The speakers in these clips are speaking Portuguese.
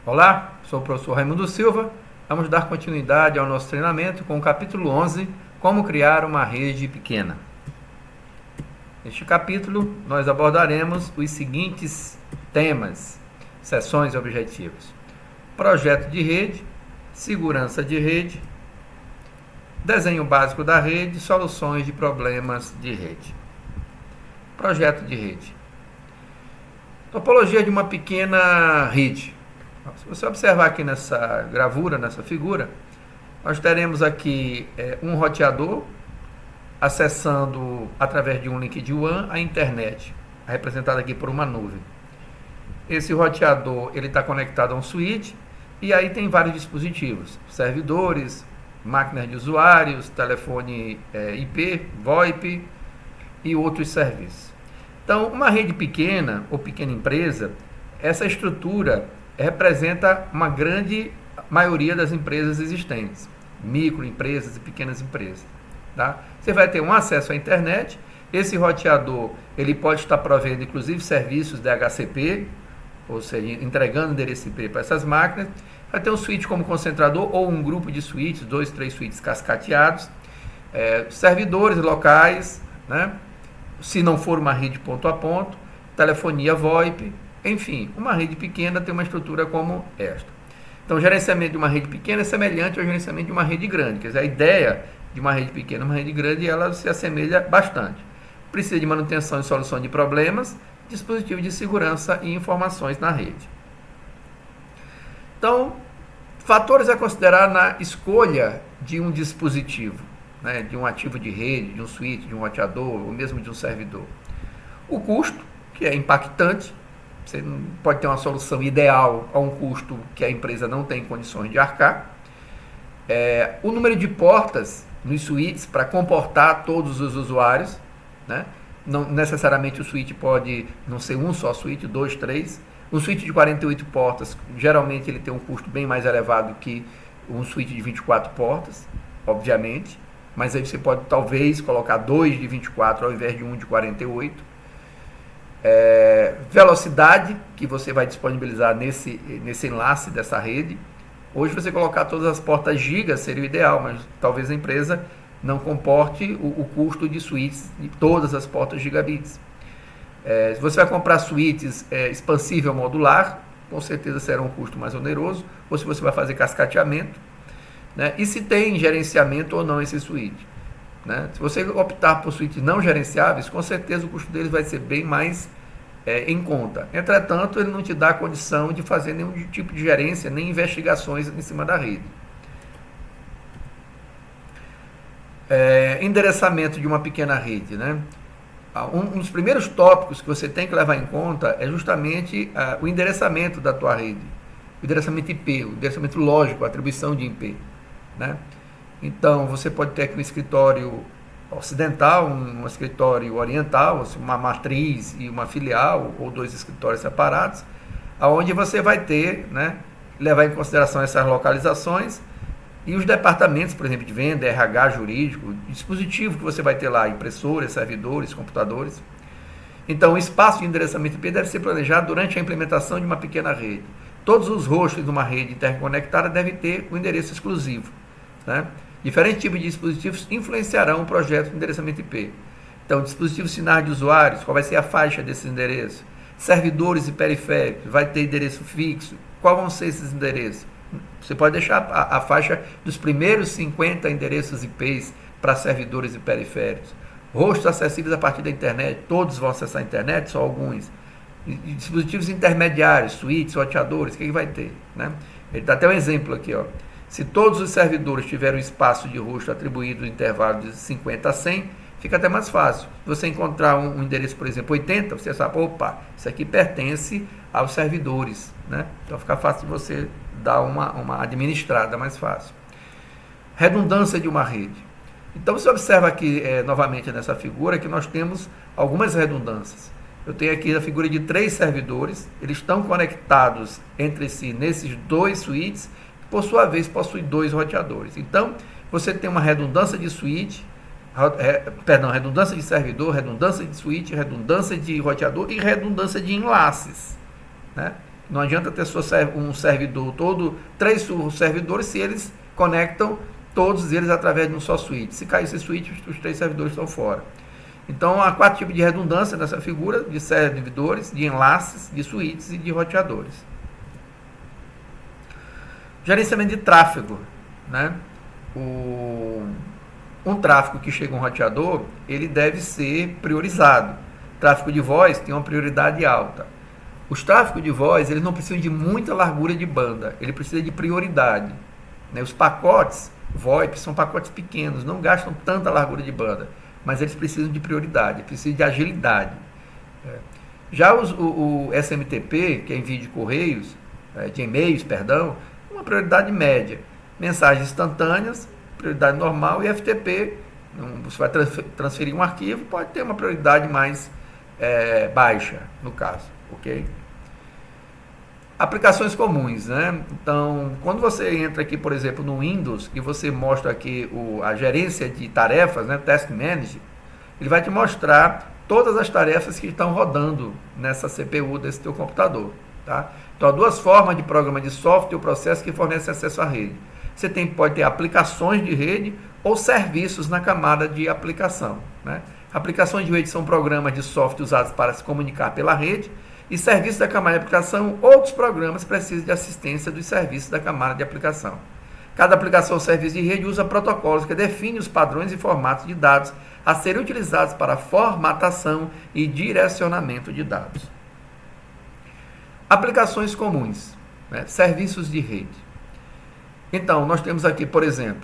Olá, sou o professor Raimundo Silva. Vamos dar continuidade ao nosso treinamento com o capítulo 11, Como criar uma rede pequena. Neste capítulo, nós abordaremos os seguintes temas, seções e objetivos: projeto de rede, segurança de rede, desenho básico da rede, soluções de problemas de rede. Projeto de rede. Topologia de uma pequena rede. Se você observar aqui nessa gravura, nessa figura, nós teremos aqui um roteador acessando através de um link de WAN a internet, representado aqui por uma nuvem. Esse roteador ele está conectado a um switch e aí tem vários dispositivos, servidores, máquinas de usuários, telefone IP, VoIP e outros serviços. Então, uma rede pequena ou pequena empresa, essa estrutura representa uma grande maioria das empresas existentes, microempresas e pequenas empresas. Tá? Você vai ter um acesso à internet, esse roteador ele pode estar provendo inclusive serviços DHCP, ou seja, entregando endereço IP para essas máquinas. Vai ter um switch como concentrador ou um grupo de switches, 2, 3 switches cascateados, servidores locais, né? Se não for uma rede ponto a ponto, telefonia VoIP, enfim, uma rede pequena tem uma estrutura como esta. Então, o gerenciamento de uma rede pequena é semelhante ao gerenciamento de uma rede grande. Quer dizer, a ideia de uma rede pequena e uma rede grande, ela se assemelha bastante. Precisa de manutenção e solução de problemas, dispositivo de segurança e informações na rede. Então, fatores a considerar na escolha de um dispositivo, né, de um ativo de rede, de um switch, de um roteador, ou mesmo de um servidor. O custo, que é impactante. Você não pode ter uma solução ideal a um custo que a empresa não tem condições de arcar. O número de portas nos switches para comportar todos os usuários, né? Não necessariamente o switch pode não ser um só switch, 2, 3. Um switch de 48 portas, geralmente ele tem um custo bem mais elevado que um switch de 24 portas, obviamente. Mas aí você pode talvez colocar 2 de 24 ao invés de um de 48. Velocidade que você vai disponibilizar nesse enlace dessa rede. Hoje você colocar todas as portas gigas seria o ideal, mas talvez a empresa não comporte o custo de switches de todas as portas gigabits. Se você vai comprar switches expansível modular, com certeza será um custo mais oneroso, ou se você vai fazer cascateamento, né? E se tem gerenciamento ou não esse switch, né? Se você optar por switches não gerenciáveis, com certeza o custo deles vai ser bem mais em conta. Entretanto, ele não te dá a condição de fazer nenhum tipo de gerência, nem investigações em cima da rede. Endereçamento de uma pequena rede, né? Um dos primeiros tópicos que você tem que levar em conta é justamente o endereçamento da tua rede. O endereçamento IP, o endereçamento lógico, a atribuição de IP, né? Então, você pode ter aqui um escritório ocidental, um escritório oriental, uma matriz e uma filial, ou 2 escritórios separados, aonde você vai ter, né, levar em consideração essas localizações e os departamentos, por exemplo, de venda, RH, jurídico, dispositivo que você vai ter lá, impressoras, servidores, computadores. Então, o espaço de endereçamento IP deve ser planejado durante a implementação de uma pequena rede. Todos os hosts de uma rede interconectada devem ter um endereço exclusivo, né? Diferentes tipos de dispositivos influenciarão o projeto de endereçamento IP. Então, dispositivos sinais de usuários, qual vai ser a faixa desse endereço? Servidores e periféricos, vai ter endereço fixo? Qual vão ser esses endereços? Você pode deixar a faixa dos primeiros 50 endereços IPs para servidores e periféricos. Rostos acessíveis a partir da internet, todos vão acessar a internet, só alguns. E dispositivos intermediários, switches, roteadores, o que vai ter, né? Ele dá até um exemplo aqui, ó. Se todos os servidores tiverem um espaço de host atribuído no intervalo de 50 a 100, fica até mais fácil. Se você encontrar um endereço, por exemplo, 80, você sabe, opa, isso aqui pertence aos servidores, né? Então fica fácil de você dar uma administrada mais fácil. Redundância de uma rede. Então você observa aqui, novamente nessa figura, que nós temos algumas redundâncias. Eu tenho aqui a figura de 3 servidores, eles estão conectados entre si nesses 2 switches, por sua vez, possui 2 roteadores. Então, você tem uma redundância de switch, redundância de servidor, redundância de switch, redundância de roteador e redundância de enlaces, né? Não adianta ter um servidor todo, 3 servidores, se eles conectam todos eles através de um só switch. Se cair esse switch, os 3 servidores estão fora. Então, há 4 tipos de redundância nessa figura, de servidores, de enlaces, de switches e de roteadores. Gerenciamento de tráfego, né? Um tráfego que chega a um roteador, ele deve ser priorizado. Tráfego de voz tem uma prioridade alta. Os tráfegos de voz, eles não precisam de muita largura de banda, ele precisa de prioridade, né? Os pacotes VoIP são pacotes pequenos, não gastam tanta largura de banda, mas eles precisam de prioridade, precisam de agilidade. Já o SMTP, que é envio de correios, de e-mails, perdão, uma prioridade média. Mensagens instantâneas, prioridade normal, e FTP, você vai transferir um arquivo, pode ter uma prioridade mais baixa, no caso, ok? Aplicações comuns, né? Então, quando você entra aqui, por exemplo, no Windows, e você mostra aqui a gerência de tarefas, né, Task Manager, ele vai te mostrar todas as tarefas que estão rodando nessa CPU desse teu computador, tá? Então, há 2 formas de programa de software ou processo que fornecem acesso à rede. Você pode ter aplicações de rede ou serviços na camada de aplicação, né? Aplicações de rede são programas de software usados para se comunicar pela rede, e serviços da camada de aplicação, outros programas precisam de assistência dos serviços da camada de aplicação. Cada aplicação ou serviço de rede usa protocolos que definem os padrões e formatos de dados a serem utilizados para formatação e direcionamento de dados. Aplicações comuns, né? Serviços de rede. Então, nós temos aqui, por exemplo,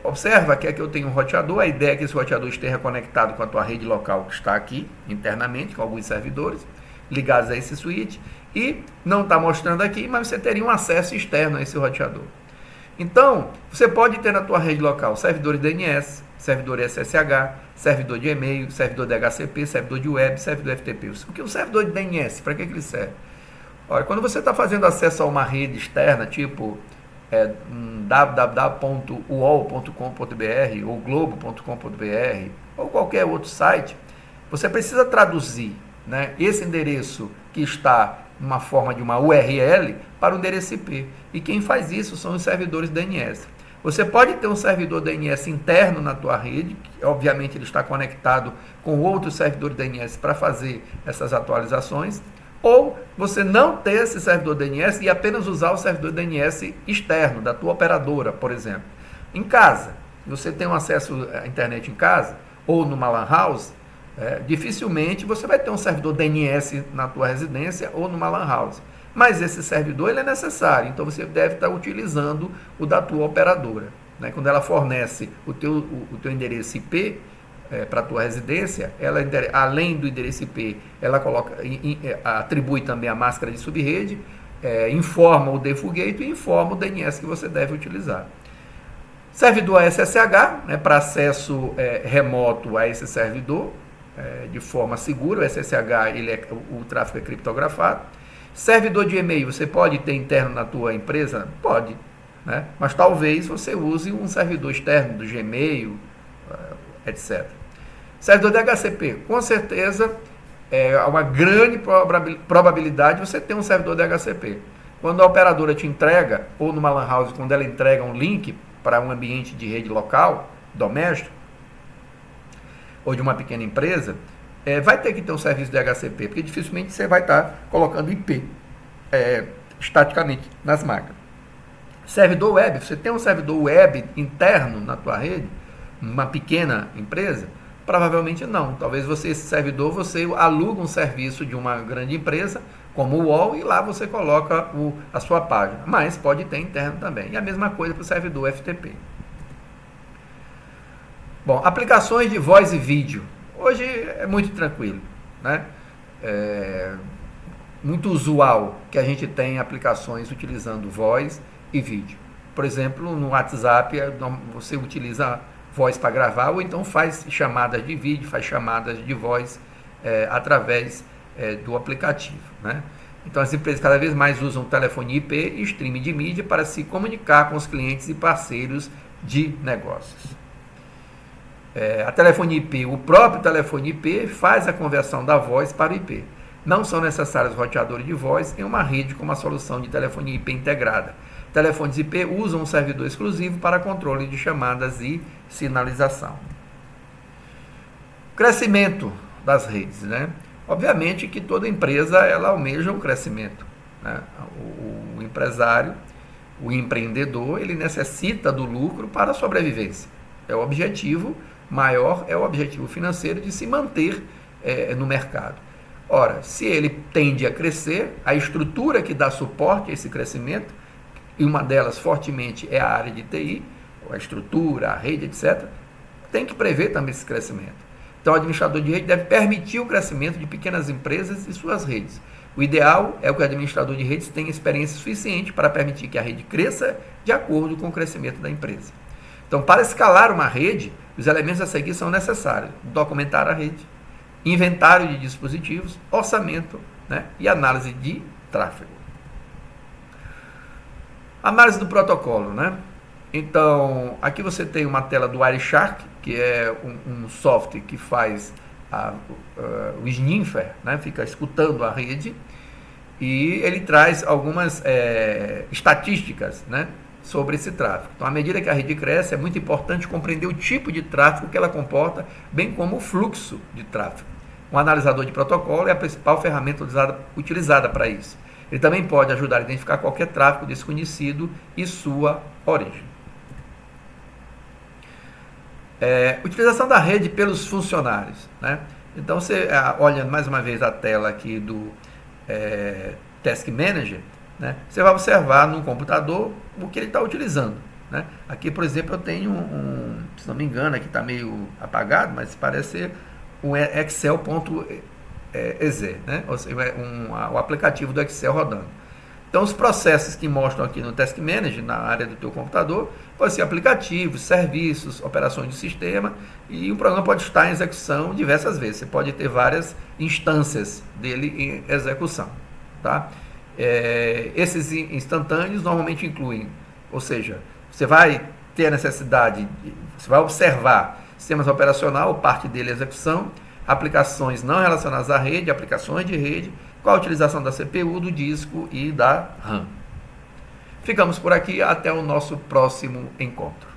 observa que aqui eu tenho um roteador, a ideia é que esse roteador esteja conectado com a tua rede local que está aqui, internamente, com alguns servidores ligados a esse switch, e não está mostrando aqui, mas você teria um acesso externo a esse roteador. Então, você pode ter na tua rede local servidores DNS, servidor SSH, servidor de e-mail, servidor de HCP, servidor de web, servidor FTP. O que é um servidor de DNS? Para que ele serve? Olha, quando você está fazendo acesso a uma rede externa, tipo www.uol.com.br ou globo.com.br ou qualquer outro site, você precisa traduzir, né, esse endereço que está numa forma de uma URL para o endereço IP. E quem faz isso são os servidores DNS. Você pode ter um servidor DNS interno na tua rede, que obviamente ele está conectado com outros servidores DNS para fazer essas atualizações, ou você não ter esse servidor DNS e apenas usar o servidor DNS externo da tua operadora, por exemplo. Em casa, você tem um acesso à internet em casa ou numa LAN house, dificilmente você vai ter um servidor DNS na tua residência ou numa LAN house. Mas esse servidor ele é necessário, então você deve estar utilizando o da tua operadora, né? Quando ela fornece o teu endereço IP para a tua residência, ela, além do endereço IP, ela atribui também a máscara de subrede, informa o default gateway e informa o DNS que você deve utilizar. Servidor SSH, né, para acesso remoto a esse servidor, de forma segura. O SSH, o tráfego é criptografado. Servidor de e-mail, você pode ter interno na tua empresa? Pode, né? Mas talvez você use um servidor externo do Gmail, etc. Servidor de HCP, com certeza, há uma grande probabilidade de você ter um servidor de HCP. Quando a operadora te entrega, ou numa LAN house, quando ela entrega um link para um ambiente de rede local, doméstico, ou de uma pequena empresa, vai ter que ter um serviço de HCP, porque dificilmente você vai estar colocando IP estaticamente nas máquinas. Servidor web, você tem um servidor web interno na tua rede, uma pequena empresa? Provavelmente não. Talvez esse servidor, você aluga um serviço de uma grande empresa, como o UOL, e lá você coloca a sua página. Mas pode ter interno também. E a mesma coisa para o servidor FTP. Bom, aplicações de voz e vídeo. Hoje é muito tranquilo, né? Muito usual que a gente tenha aplicações utilizando voz e vídeo. Por exemplo, no WhatsApp, você utiliza voz para gravar, ou então faz chamadas de vídeo, faz chamadas de voz através do aplicativo, né? Então, as empresas cada vez mais usam telefonia IP e streaming de mídia para se comunicar com os clientes e parceiros de negócios. A telefonia IP, o próprio telefone IP faz a conversão da voz para o IP. Não são necessários roteadores de voz em uma rede com uma solução de telefonia IP integrada. Telefones IP usam um servidor exclusivo para controle de chamadas e sinalização. Crescimento das redes, né? Obviamente que toda empresa ela almeja um crescimento, né? O empresário, o empreendedor, ele necessita do lucro para a sobrevivência. É o objetivo maior, é o objetivo financeiro de se manter no mercado. Ora, se ele tende a crescer, a estrutura que dá suporte a esse crescimento, e uma delas fortemente é a área de TI, a estrutura, a rede, etc., tem que prever também esse crescimento. Então, o administrador de rede deve permitir o crescimento de pequenas empresas e suas redes. O ideal é que o administrador de redes tenha experiência suficiente para permitir que a rede cresça de acordo com o crescimento da empresa. Então, para escalar uma rede, os elementos a seguir são necessários: documentar a rede, inventário de dispositivos, orçamento, né, e análise de tráfego. Análise do protocolo, né? Então, aqui você tem uma tela do Wireshark, que é um software que faz o sniffer, né? Fica escutando a rede, e ele traz algumas estatísticas, né, sobre esse tráfego. Então, à medida que a rede cresce, é muito importante compreender o tipo de tráfego que ela comporta, bem como o fluxo de tráfego. Um analisador de protocolo é a principal ferramenta utilizada para isso. Ele também pode ajudar a identificar qualquer tráfego desconhecido e sua origem. Utilização da rede pelos funcionários, né? Então, você olha mais uma vez a tela aqui do Task Manager, né? Você vai observar no computador o que ele está utilizando, né? Aqui, por exemplo, eu tenho se não me engano, aqui está meio apagado, mas parece ser um Excel.exe, né? Ou seja, o aplicativo do Excel rodando. Então, os processos que mostram aqui no Task Manager, na área do teu computador, podem ser aplicativos, serviços, operações de sistema, e o programa pode estar em execução diversas vezes. Você pode ter várias instâncias dele em execução, tá? Esses instantâneos normalmente incluem, ou seja, você vai ter a necessidade, você vai observar sistemas operacional, parte dele é execução, aplicações não relacionadas à rede, aplicações de rede, com a utilização da CPU, do disco e da RAM. Ficamos por aqui, até o nosso próximo encontro.